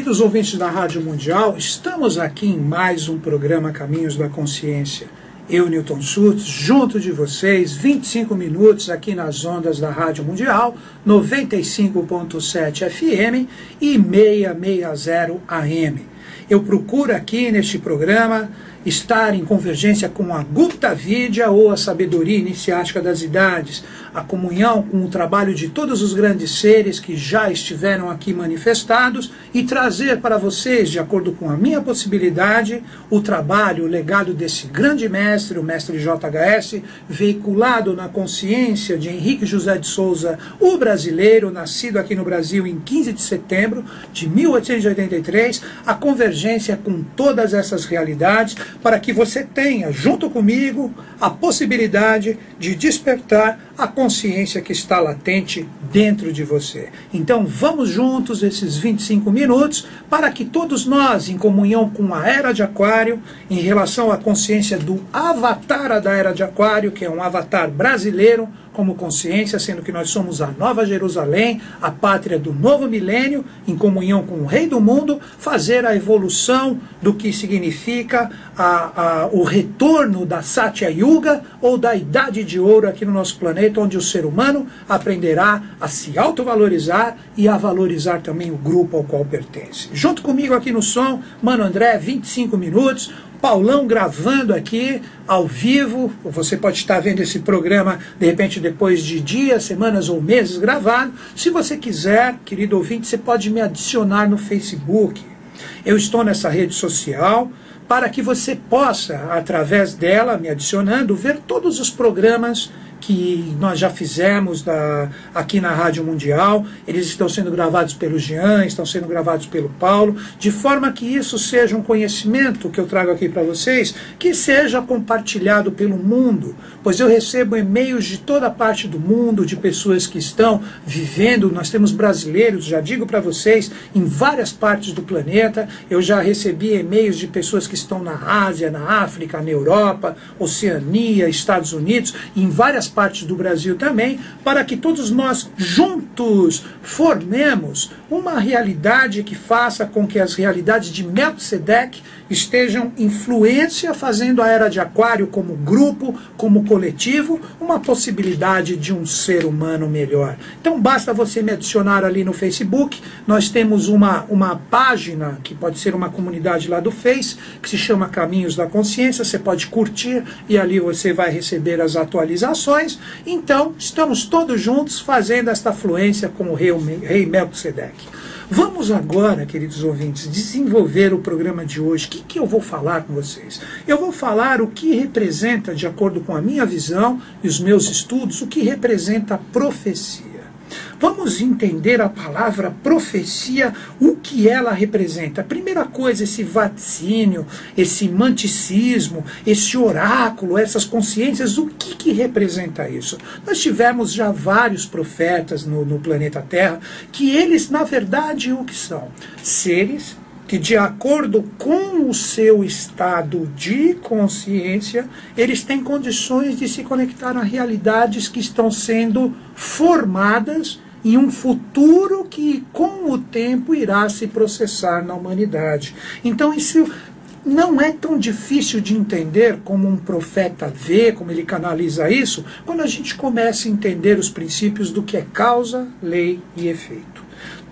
Queridos ouvintes da Rádio Mundial, estamos aqui em mais um programa Caminhos da Consciência. Eu, Newton Schultz, junto de vocês, 25 minutos aqui nas ondas da Rádio Mundial, 95.7 FM e 660 AM. Eu procuro aqui neste programa estar em convergência com a Gupta Vidya, ou a sabedoria iniciática das idades, a comunhão com o trabalho de todos os grandes seres que já estiveram aqui manifestados e trazer para vocês, de acordo com a minha possibilidade, o trabalho, o legado desse grande mestre, o mestre JHS, veiculado na consciência de Henrique José de Souza, o brasileiro, nascido aqui no Brasil em 15 de setembro de 1883, a convergência com todas essas realidades, para que você tenha, junto comigo, a possibilidade de despertar a consciência que está latente dentro de você. Então vamos juntos esses 25 minutos para que todos nós, em comunhão com a Era de Aquário, em relação à consciência do avatar da Era de Aquário, que é um avatar brasileiro, como consciência, sendo que nós somos a Nova Jerusalém, a pátria do novo milênio, em comunhão com o Rei do Mundo, fazer a evolução do que significa o retorno da Satya Yuga, ou da Idade de Ouro aqui no nosso planeta, onde o ser humano aprenderá a se autovalorizar e a valorizar também o grupo ao qual pertence. Junto comigo aqui no som, Mano André, 25 minutos, Paulão gravando aqui ao vivo. Você pode estar vendo esse programa de repente depois de dias, semanas ou meses gravado. Se você quiser, querido ouvinte, você pode me adicionar no Facebook. Eu estou nessa rede social para que você possa, através dela, me adicionando, ver todos os programas que nós já fizemos aqui na Rádio Mundial. Eles estão sendo gravados pelo Jean, estão sendo gravados pelo Paulo, de forma que isso seja um conhecimento que eu trago aqui para vocês, que seja compartilhado pelo mundo, pois eu recebo e-mails de toda parte do mundo, de pessoas que estão vivendo. Nós temos brasileiros, já digo para vocês, em várias partes do planeta. Eu já recebi e-mails de pessoas que estão na Ásia, na África, na Europa, Oceania, Estados Unidos, em várias partes do Brasil também, para que todos nós juntos formemos uma realidade que faça com que as realidades de Melquisedeque estejam influência, fazendo a Era de Aquário como grupo, como coletivo, uma possibilidade de um ser humano melhor. Então basta você me adicionar ali no Facebook. Nós temos uma página, que pode ser uma comunidade lá do Face, que se chama Caminhos da Consciência. Você pode curtir e ali você vai receber as atualizações. Então estamos todos juntos fazendo esta fluência com o rei Melquisedeque. Vamos agora, queridos ouvintes, desenvolver o programa de hoje. O que eu vou falar com vocês? Eu vou falar o que representa, de acordo com a minha visão e os meus estudos, o que representa a profecia. Vamos entender a palavra profecia, o que ela representa. A primeira coisa, esse vaticínio, esse manticismo, esse oráculo, essas consciências, o que representa isso? Nós tivemos já vários profetas no planeta Terra, que eles, na verdade, o que são? Seres que, de acordo com o seu estado de consciência, eles têm condições de se conectar a realidades que estão sendo formadas em um futuro que, com o tempo, irá se processar na humanidade. Então, isso não é tão difícil de entender como um profeta vê, como ele canaliza isso, quando a gente começa a entender os princípios do que é causa, lei e efeito.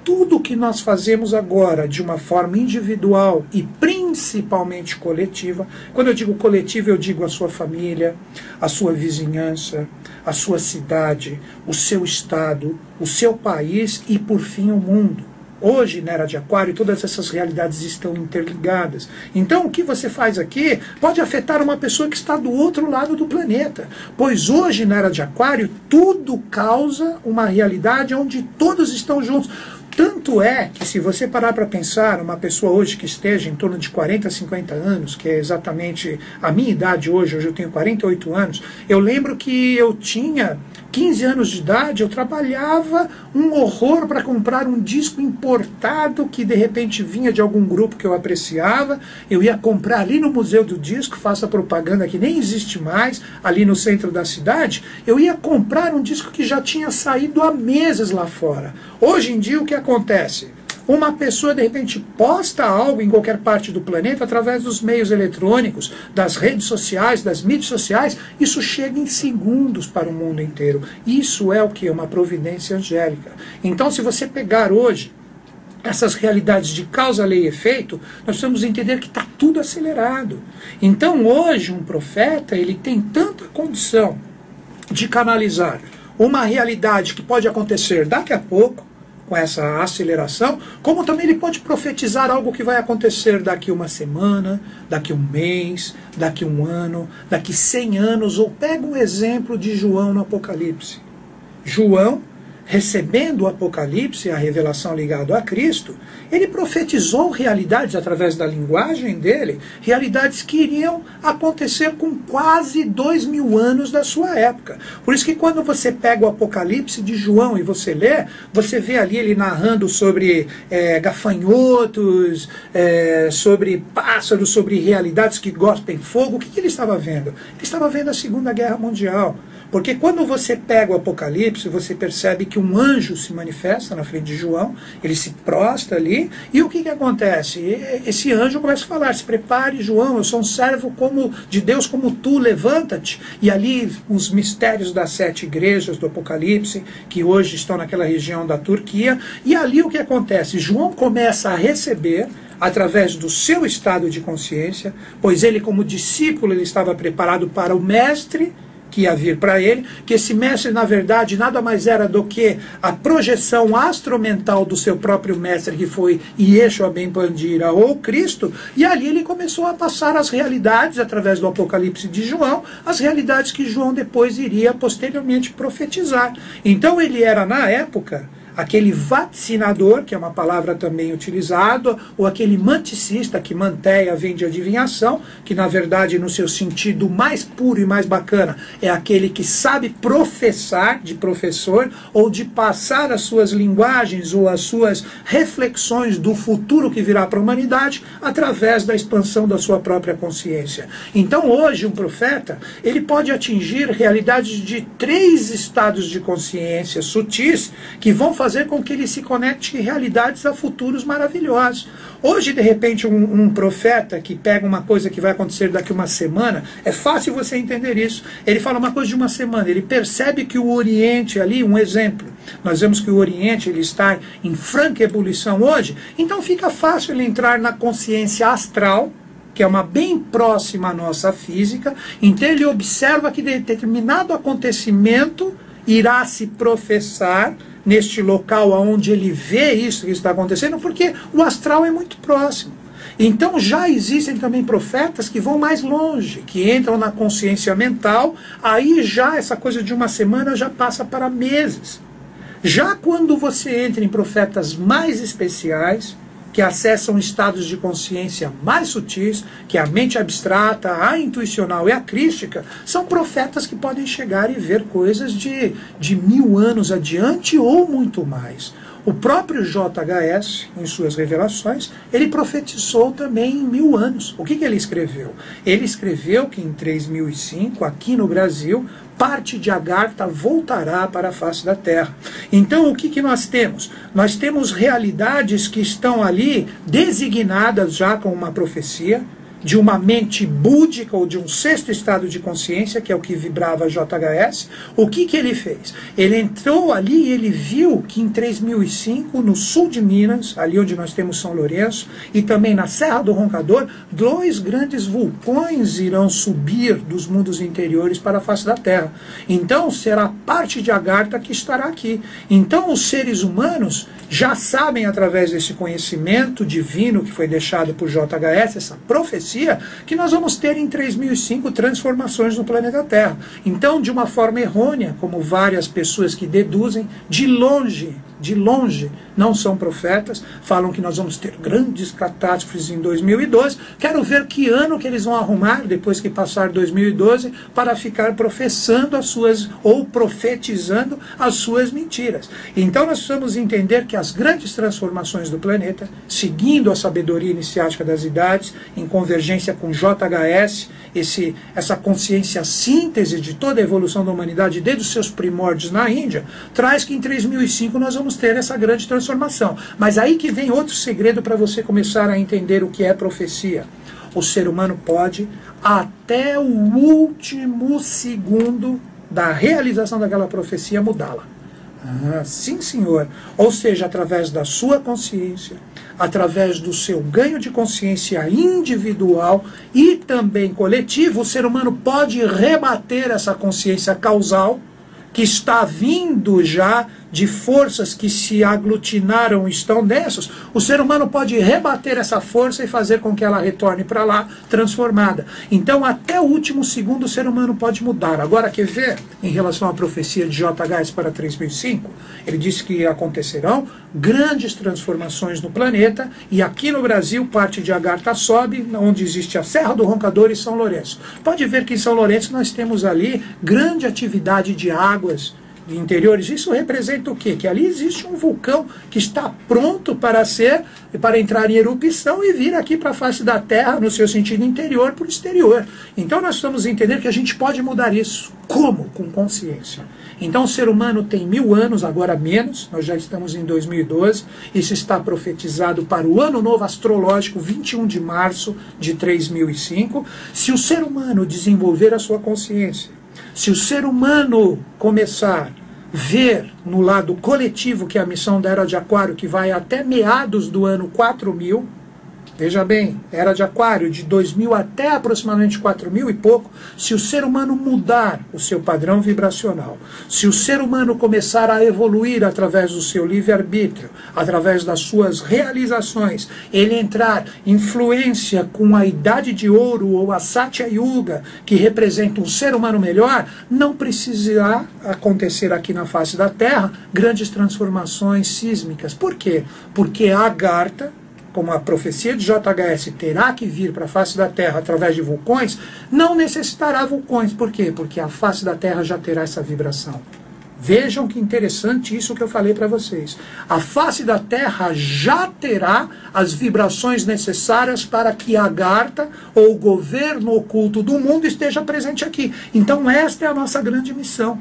Tudo que nós fazemos agora de uma forma individual e principalmente coletiva, quando eu digo coletiva, eu digo a sua família, a sua vizinhança, a sua cidade, o seu estado, o seu país e, por fim, o mundo. Hoje, na Era de Aquário, todas essas realidades estão interligadas. Então, o que você faz aqui pode afetar uma pessoa que está do outro lado do planeta. Pois hoje, na Era de Aquário, tudo causa uma realidade onde todos estão juntos. Tanto é que, se você parar para pensar, uma pessoa hoje que esteja em torno de 40, 50 anos, que é exatamente a minha idade hoje eu tenho 48 anos, eu lembro que eu tinha 15 anos de idade, eu trabalhava um horror para comprar um disco importado que de repente vinha de algum grupo que eu apreciava. Eu ia comprar ali no Museu do Disco, faço a propaganda que nem existe mais, ali no centro da cidade. Eu ia comprar um disco que já tinha saído há meses lá fora. Hoje em dia o que acontece? Uma pessoa, de repente, posta algo em qualquer parte do planeta através dos meios eletrônicos, das redes sociais, das mídias sociais, isso chega em segundos para o mundo inteiro. Isso é o que? Uma providência angélica. Então, se você pegar hoje essas realidades de causa, lei e efeito, nós precisamos entender que está tudo acelerado. Então, hoje, um profeta, ele tem tanta condição de canalizar uma realidade que pode acontecer daqui a pouco, com essa aceleração, como também ele pode profetizar algo que vai acontecer daqui uma semana, daqui um mês, daqui um ano, daqui 100 anos, ou pega um exemplo de João no Apocalipse. João, recebendo o Apocalipse, a revelação ligada a Cristo, ele profetizou realidades através da linguagem dele, realidades que iriam acontecer com quase 2000 anos da sua época. Por isso que quando você pega o Apocalipse de João e você lê, você vê ali ele narrando sobre gafanhotos, sobre pássaros, sobre realidades que gospem fogo. O que ele estava vendo? Ele estava vendo a Segunda Guerra Mundial. Porque quando você pega o Apocalipse, você percebe que um anjo se manifesta na frente de João, ele se prostra ali, e o que acontece? Esse anjo começa a falar: se prepare, João, eu sou um servo de Deus como tu, levanta-te. E ali os mistérios das 7 igrejas do Apocalipse, que hoje estão naquela região da Turquia, e ali o que acontece? João começa a receber, através do seu estado de consciência, pois ele como discípulo ele estava preparado para o mestre, que ia vir para ele, que esse mestre, na verdade, nada mais era do que a projeção astromental do seu próprio mestre, que foi Yeshua ben Pandira, ou Cristo, e ali ele começou a passar as realidades, através do Apocalipse de João, as realidades que João depois iria posteriormente profetizar. Então ele era, na época, aquele vaticinador, que é uma palavra também utilizada, ou aquele manticista, que manteia vem de adivinhação, que na verdade no seu sentido mais puro e mais bacana é aquele que sabe professar, de professor, ou de passar as suas linguagens ou as suas reflexões do futuro que virá para a humanidade através da expansão da sua própria consciência. Então hoje um profeta, ele pode atingir realidades de 3 estados de consciência sutis, que vão fazer com que ele se conecte em realidades a futuros maravilhosos. Hoje, de repente, um profeta que pega uma coisa que vai acontecer daqui uma semana, é fácil você entender isso. Ele fala uma coisa de uma semana, ele percebe que o Oriente ali, um exemplo, nós vemos que o Oriente ele está em franca ebulição hoje, então fica fácil ele entrar na consciência astral, que é uma bem próxima à nossa física, então ele observa que determinado acontecimento irá se professar neste local onde ele vê isso que está acontecendo, porque o astral é muito próximo. Então já existem também profetas que vão mais longe, que entram na consciência mental, aí já essa coisa de uma semana já passa para meses. Já quando você entra em profetas mais especiais, que acessam estados de consciência mais sutis, que a mente abstrata, a intuicional e a crística, são profetas que podem chegar e ver coisas de 1000 anos adiante ou muito mais. O próprio JHS, em suas revelações, ele profetizou também em 1000 anos. O que ele escreveu? Ele escreveu que em 3005, aqui no Brasil, parte de Agartha voltará para a face da Terra. Então, o que nós temos? Nós temos realidades que estão ali designadas já com uma profecia, de uma mente búdica ou de um 6º estado de consciência, que é o que vibrava JHS. O que ele fez? Ele entrou ali e ele viu que em 3005, no sul de Minas, ali onde nós temos São Lourenço, e também na Serra do Roncador, 2 grandes vulcões irão subir dos mundos interiores para a face da Terra. Então será parte de Agartha que estará aqui. Então os seres humanos já sabem, através desse conhecimento divino que foi deixado por JHS, essa profecia, que nós vamos ter em 3005 transformações no planeta Terra. Então, de uma forma errônea, como várias pessoas que deduzem, de longe, não são profetas, falam que nós vamos ter grandes catástrofes em 2012, quero ver que ano que eles vão arrumar, depois que passar 2012, para ficar professando as suas, ou profetizando as suas mentiras. Então nós precisamos entender que as grandes transformações do planeta, seguindo a sabedoria iniciática das idades, em convergência com JHS, essa consciência síntese de toda a evolução da humanidade desde os seus primórdios na Índia, traz que em 3005 nós vamos vamos ter essa grande transformação. Mas aí que vem outro segredo para você começar a entender o que é profecia. O ser humano pode, até o último segundo da realização daquela profecia, mudá-la. Ah, sim, senhor. Ou seja, através da sua consciência, através do seu ganho de consciência individual e também coletivo, o ser humano pode rebater essa consciência causal que está vindo já de forças que se aglutinaram, estão densas. O ser humano pode rebater essa força e fazer com que ela retorne para lá transformada. Então, até o último segundo, o ser humano pode mudar. Agora, quer ver, em relação à profecia de JHS para 3005, ele disse que acontecerão grandes transformações no planeta, e aqui no Brasil, parte de Agartha sobe, onde existe a Serra do Roncador e São Lourenço. Pode ver que em São Lourenço nós temos ali grande atividade de águas de interiores. Isso representa o quê? Que ali existe um vulcão que está pronto para entrar em erupção e vir aqui para a face da Terra, no seu sentido interior, para o exterior. Então nós estamos entendendo que a gente pode mudar isso. Como? Com consciência. Então o ser humano tem 1000 anos, agora menos, nós já estamos em 2012, isso está profetizado para o ano novo astrológico, 21 de março de 3005. Se o ser humano desenvolver a sua consciência, se o ser humano começar a ver no lado coletivo, que é a missão da Era de Aquário, que vai até meados do ano 4000, veja bem, Era de Aquário, de 2000 até aproximadamente 4000 e pouco, se o ser humano mudar o seu padrão vibracional, se o ser humano começar a evoluir através do seu livre-arbítrio, através das suas realizações, ele entrar em fluência com a Idade de Ouro ou a Satya Yuga, que representa um ser humano melhor, não precisará acontecer aqui na face da Terra grandes transformações sísmicas. Por quê? Porque a Agartha, como a profecia de JHS terá que vir para a face da Terra através de vulcões, não necessitará vulcões. Por quê? Porque a face da Terra já terá essa vibração. Vejam que interessante isso que eu falei para vocês. A face da Terra já terá as vibrações necessárias para que a Agartha, ou o governo oculto do mundo, esteja presente aqui. Então esta é a nossa grande missão.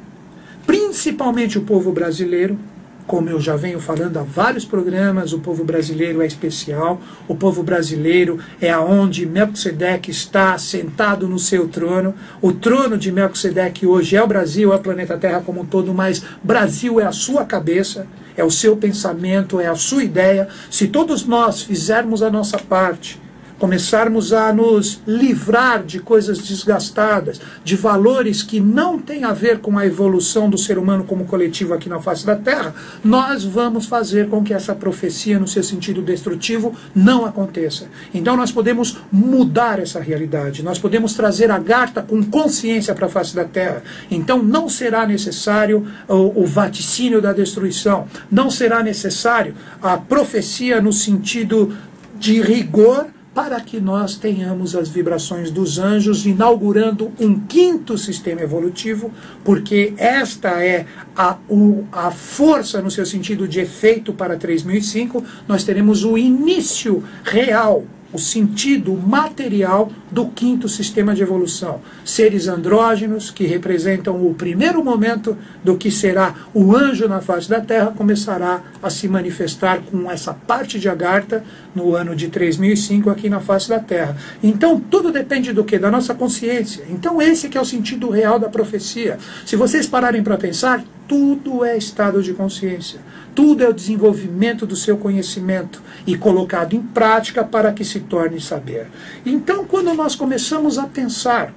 Principalmente o povo brasileiro. Como eu já venho falando há vários programas, o povo brasileiro é especial. O povo brasileiro é aonde Melquisedeque está sentado no seu trono. O trono de Melquisedeque hoje é o Brasil, é o planeta Terra como um todo, mas Brasil é a sua cabeça, é o seu pensamento, é a sua ideia. Se todos nós fizermos a nossa parte, começarmos a nos livrar de coisas desgastadas, de valores que não têm a ver com a evolução do ser humano como coletivo aqui na face da Terra, nós vamos fazer com que essa profecia, no seu sentido destrutivo, não aconteça. Então nós podemos mudar essa realidade, nós podemos trazer a Agartha com consciência para a face da Terra. Então não será necessário o vaticínio da destruição, não será necessário a profecia no sentido de rigor, para que nós tenhamos as vibrações dos anjos, inaugurando um 5º sistema evolutivo, porque esta é a força no seu sentido de efeito para 3005, nós teremos o início real, o sentido material do 5º sistema de evolução. Seres andrógenos, que representam o primeiro momento do que será o anjo na face da Terra, começará a se manifestar com essa parte de Agartha no ano de 3005 aqui na face da Terra. Então tudo depende do quê? Da nossa consciência. Então esse que é o sentido real da profecia. Se vocês pararem para pensar, tudo é estado de consciência. Tudo é o desenvolvimento do seu conhecimento e colocado em prática para que se torne saber. Então, quando nós começamos a pensar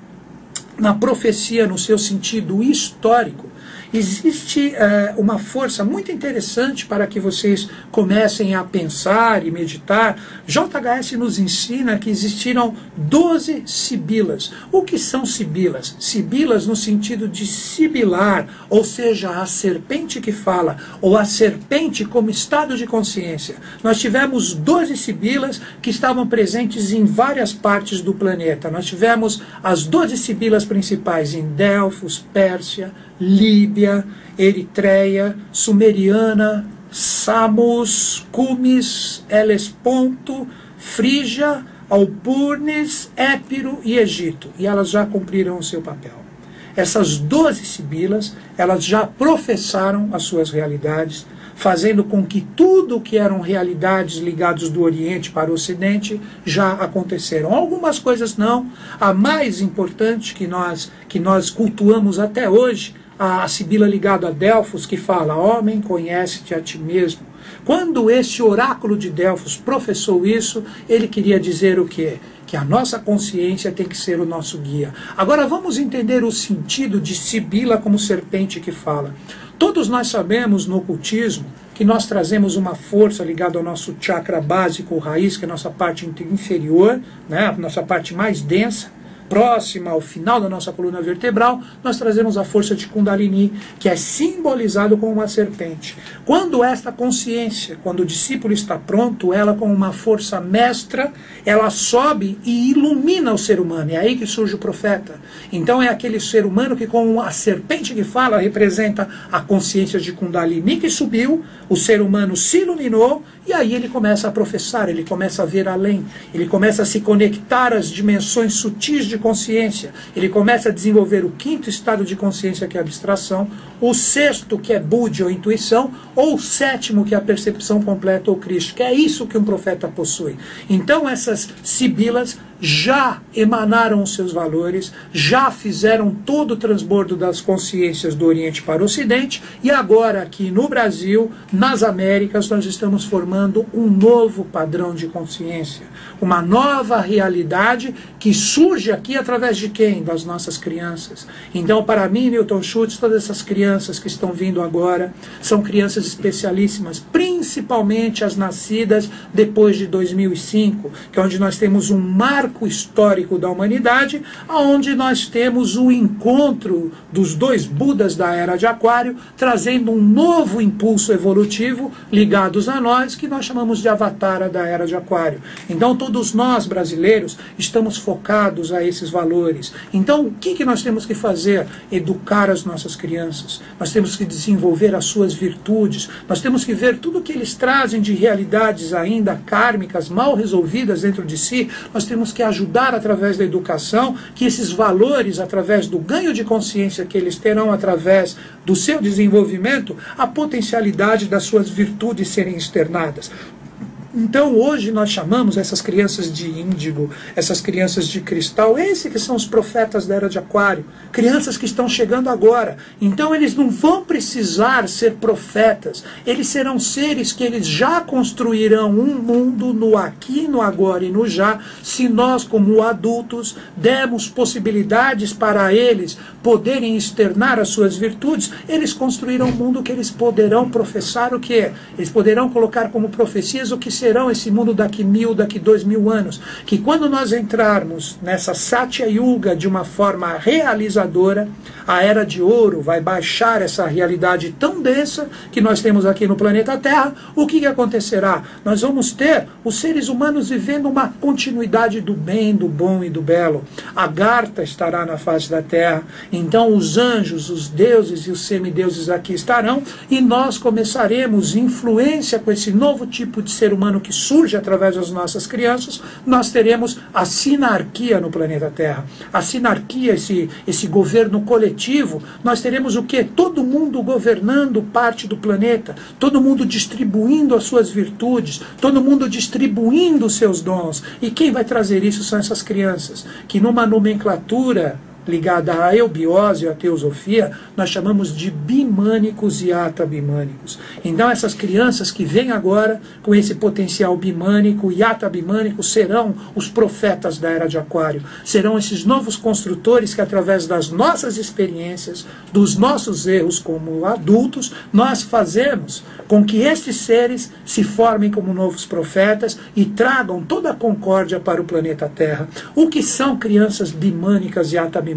na profecia no seu sentido histórico, existe uma força muito interessante para que vocês comecem a pensar e meditar. JHS nos ensina que existiram 12 sibilas. O que são sibilas? Sibilas no sentido de sibilar, ou seja, a serpente que fala, ou a serpente como estado de consciência. Nós tivemos 12 sibilas que estavam presentes em várias partes do planeta. Nós tivemos as 12 sibilas principais em Delfos, Pérsia, Líbia, Eritreia, Sumeriana, Samos, Cumis, Helesponto, Frígia, Alburnis, Épiro e Egito. E elas já cumpriram o seu papel. Essas 12 sibilas, elas já professaram as suas realidades, fazendo com que tudo que eram realidades ligadas do Oriente para o Ocidente já aconteceram. Algumas coisas não. A mais importante que nós cultuamos até hoje, a sibila ligada a Delfos, que fala: homem, conhece-te a ti mesmo. Quando esse oráculo de Delfos professou isso, ele queria dizer o quê? Que a nossa consciência tem que ser o nosso guia. Agora vamos entender o sentido de sibila como serpente que fala. Todos nós sabemos no ocultismo que nós trazemos uma força ligada ao nosso chakra básico, raiz, que é a nossa parte inferior, né, a nossa parte mais densa, próxima ao final da nossa coluna vertebral. Nós trazemos a força de Kundalini, que é simbolizado como uma serpente. Quando esta consciência, quando o discípulo está pronto, ela com uma força mestra, ela sobe e ilumina o ser humano. É aí que surge o profeta. Então é aquele ser humano que, com a serpente que fala, representa a consciência de Kundalini que subiu, o ser humano se iluminou, e aí ele começa a professar, ele começa a ver além, ele começa a se conectar às dimensões sutis de consciência, ele começa a desenvolver o quinto estado de consciência, que é a abstração, o sexto, que é Budi ou intuição, ou o sétimo, que é a percepção completa ou crística. É isso que um profeta possui. Então essas sibilas já emanaram os seus valores, já fizeram todo o transbordo das consciências do Oriente para o Ocidente, e agora aqui no Brasil, nas Américas, nós estamos formando um novo padrão de consciência, uma nova realidade que surge aqui através de quem? Das nossas crianças. Então, para mim, Newton Schultz, todas essas crianças que estão vindo agora são crianças especialíssimas, principalmente as nascidas depois de 2005, que é onde nós temos um marco histórico da humanidade, onde nós temos o encontro dos dois Budas da Era de Aquário, trazendo um novo impulso evolutivo ligados a nós, que nós chamamos de Avatara da Era de Aquário. Então todos nós brasileiros estamos focados a esses valores. Então o que nós temos que fazer? Educar as nossas crianças. Nós temos que desenvolver as suas virtudes. Nós temos que ver tudo que eles trazem de realidades ainda kármicas, mal resolvidas dentro de si. Nós temos que ajudar através da educação, que esses valores, através do ganho de consciência que eles terão através do seu desenvolvimento, a potencialidade das suas virtudes serem externadas. Então hoje nós chamamos essas crianças de índigo, essas crianças de cristal, esses que são os profetas da Era de Aquário, crianças que estão chegando agora. Então eles não vão precisar ser profetas, eles serão seres que eles já construirão um mundo no aqui, no agora e no já, se nós como adultos demos possibilidades para eles poderem externar as suas virtudes. Eles construirão um mundo que eles poderão professar o quê? Eles poderão colocar como profecias o que serão esse mundo daqui 1000, daqui 2000 anos, que quando nós entrarmos nessa Satya Yuga de uma forma realizadora, a Era de Ouro vai baixar essa realidade tão densa que nós temos aqui no planeta Terra. O que acontecerá? Nós vamos ter os seres humanos vivendo uma continuidade do bem, do bom e do belo. A Garta estará na face da Terra, então os anjos, os deuses e os semideuses aqui estarão, e nós começaremos influência com esse novo tipo de ser humano que surge através das nossas crianças. Nós teremos a sinarquia no planeta Terra. A sinarquia, esse governo coletivo, nós teremos o quê? Todo mundo governando parte do planeta, todo mundo distribuindo as suas virtudes, todo mundo distribuindo os seus dons. E quem vai trazer isso são essas crianças, que numa nomenclatura ligada à eubiose e à teosofia, nós chamamos de bimânicos e atabimânicos. Então essas crianças que vêm agora com esse potencial bimânico e atabimânico serão os profetas da Era de Aquário, serão esses novos construtores que através das nossas experiências, dos nossos erros como adultos, nós fazemos com que estes seres se formem como novos profetas e tragam toda a concórdia para o planeta Terra. O que são crianças bimânicas e atabimânicas?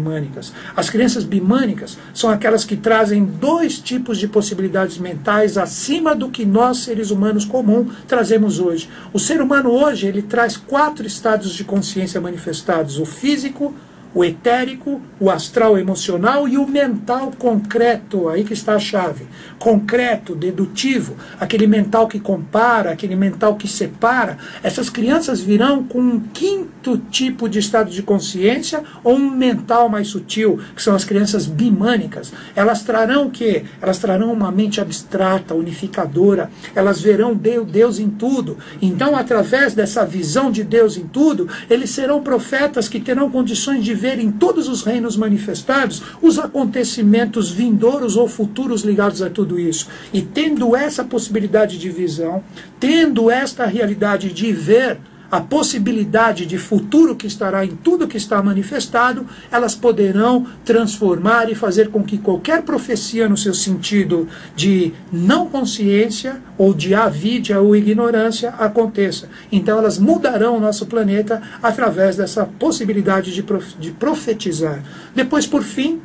As crianças bimânicas são aquelas que trazem dois tipos de possibilidades mentais acima do que nós, seres humanos comum, trazemos hoje. O ser humano hoje, ele traz 4 estados de consciência manifestados: o físico, o etérico, o astral emocional e o mental concreto, aí que está a chave. Concreto, dedutivo, aquele mental que compara, aquele mental que separa. Essas crianças virão com um quinto tipo de estado de consciência ou um mental mais sutil, que são as crianças bimânicas. Elas trarão o quê? Elas trarão uma mente abstrata, unificadora. Elas verão Deus em tudo. Então, através dessa visão de Deus em tudo, eles serão profetas que terão condições de ver em todos os reinos manifestados os acontecimentos vindouros ou futuros ligados a tudo isso. E tendo essa possibilidade de visão, tendo esta realidade de ver a possibilidade de futuro que estará em tudo que está manifestado, elas poderão transformar e fazer com que qualquer profecia no seu sentido de não consciência ou de avídia ou ignorância aconteça. Então elas mudarão o nosso planeta através dessa possibilidade de profetizar. Depois, por fim,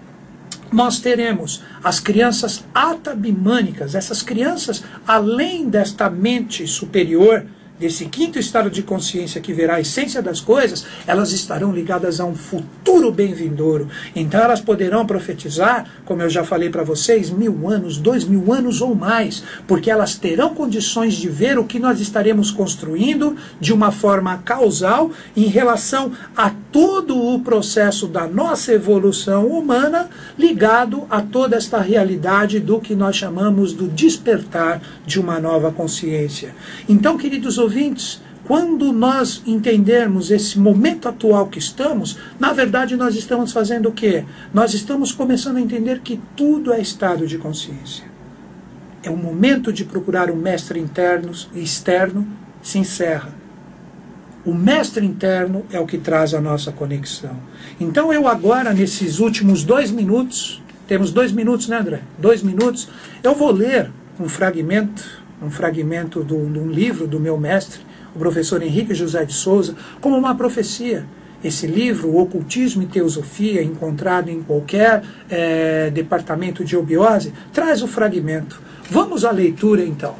nós teremos as crianças atabimânicas. Essas crianças, além desta mente superior, desse quinto estado de consciência que verá a essência das coisas, elas estarão ligadas a um futuro bem vindouro. Então elas poderão profetizar, como eu já falei para vocês, 1000 anos, 2000 anos ou mais, porque elas terão condições de ver o que nós estaremos construindo de uma forma causal em relação a todo o processo da nossa evolução humana ligado a toda esta realidade do que nós chamamos do despertar de uma nova consciência. Então, queridos ouvintes, quando nós entendermos esse momento atual que estamos, na verdade nós estamos fazendo o quê? Nós estamos começando a entender que tudo é estado de consciência. É o momento de procurar um mestre interno e externo, se encerra. O mestre interno é o que traz a nossa conexão. Então eu agora, nesses últimos 2 minutos, temos 2 minutos, né, André? 2 minutos, eu vou ler um fragmento de um livro do meu mestre, o professor Henrique José de Souza, como uma profecia. Esse livro, O Ocultismo e Teosofia, encontrado em qualquer departamento de obiose, traz o fragmento. Vamos à leitura, então.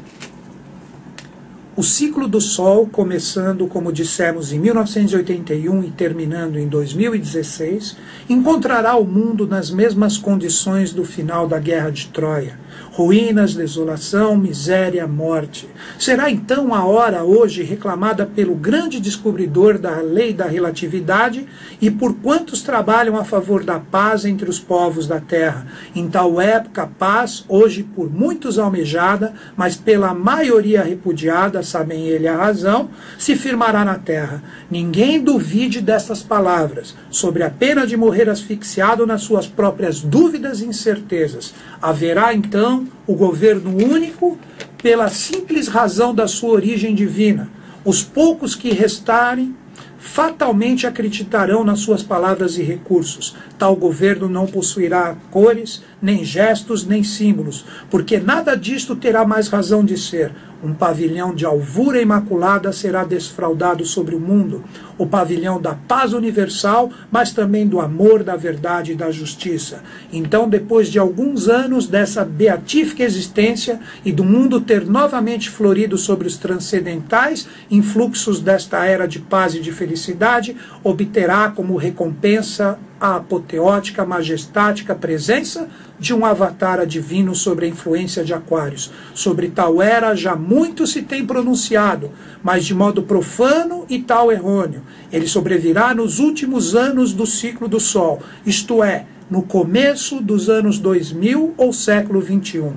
O ciclo do Sol, começando, como dissemos, em 1981 e terminando em 2016, encontrará o mundo nas mesmas condições do final da Guerra de Troia. Ruínas, desolação, miséria, morte. Será então a hora hoje reclamada pelo grande descobridor da lei da relatividade e por quantos trabalham a favor da paz entre os povos da terra. Em tal época, a paz, hoje por muitos almejada, mas pela maioria repudiada, sabem ele a razão, se firmará na terra. Ninguém duvide destas palavras, sobre a pena de morrer asfixiado nas suas próprias dúvidas e incertezas. Haverá então o governo único pela simples razão da sua origem divina. Os poucos que restarem fatalmente acreditarão nas suas palavras e recursos. Tal governo não possuirá cores, nem gestos, nem símbolos, porque nada disto terá mais razão de ser. Um pavilhão de alvura imaculada será desfraldado sobre o mundo, o pavilhão da paz universal, mas também do amor, da verdade e da justiça. Então, depois de alguns anos dessa beatífica existência e do mundo ter novamente florido sobre os transcendentais influxos desta era de paz e de felicidade, obterá como recompensa a apoteótica, majestática presença de um avatar divino sobre a influência de Aquários. Sobre tal era já muito se tem pronunciado, mas de modo profano e tal errôneo. Ele sobrevirá nos últimos anos do ciclo do Sol, isto é, no começo dos anos 2000 ou século XXI.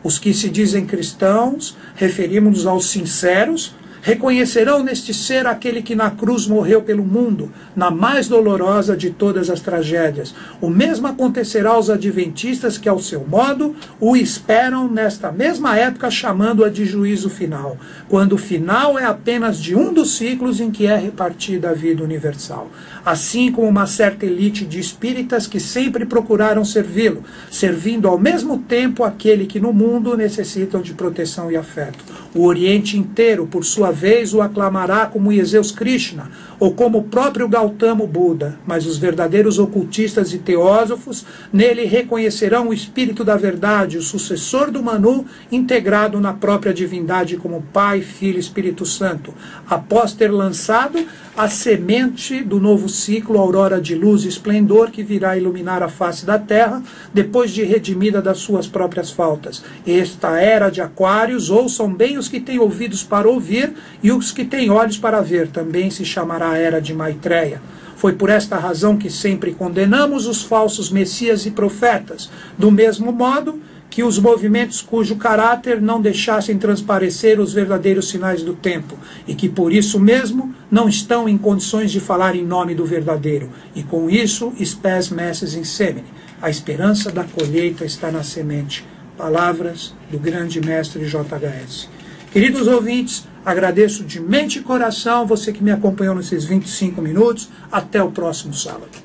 Os que se dizem cristãos, referimos-nos aos sinceros, reconhecerão neste ser aquele que na cruz morreu pelo mundo, na mais dolorosa de todas as tragédias. O mesmo acontecerá aos adventistas que, ao seu modo, o esperam nesta mesma época, chamando-a de juízo final, quando o final é apenas de um dos ciclos em que é repartida a vida universal. Assim como uma certa elite de espíritas que sempre procuraram servi-lo, servindo ao mesmo tempo aquele que no mundo necessitam de proteção e afeto. O Oriente inteiro, por sua vez o aclamará como Jesus Krishna, ou como o próprio Gautama Buda, mas os verdadeiros ocultistas e teósofos nele reconhecerão o espírito da verdade, o sucessor do Manu, integrado na própria divindade como Pai, Filho e Espírito Santo, após ter lançado a semente do novo ciclo, aurora de luz e esplendor que virá iluminar a face da terra, depois de redimida das suas próprias faltas. Esta era de Aquários, ouçam bem os que têm ouvidos para ouvir e os que têm olhos para ver, também se chamará a era de Maitreya. Foi por esta razão que sempre condenamos os falsos messias e profetas, do mesmo modo que os movimentos cujo caráter não deixassem transparecer os verdadeiros sinais do tempo, e que por isso mesmo não estão em condições de falar em nome do verdadeiro, e com isso spes messes in semine. A esperança da colheita está na semente. Palavras do grande mestre JHS. Queridos ouvintes, agradeço de mente e coração você que me acompanhou nesses 25 minutos. Até o próximo sábado.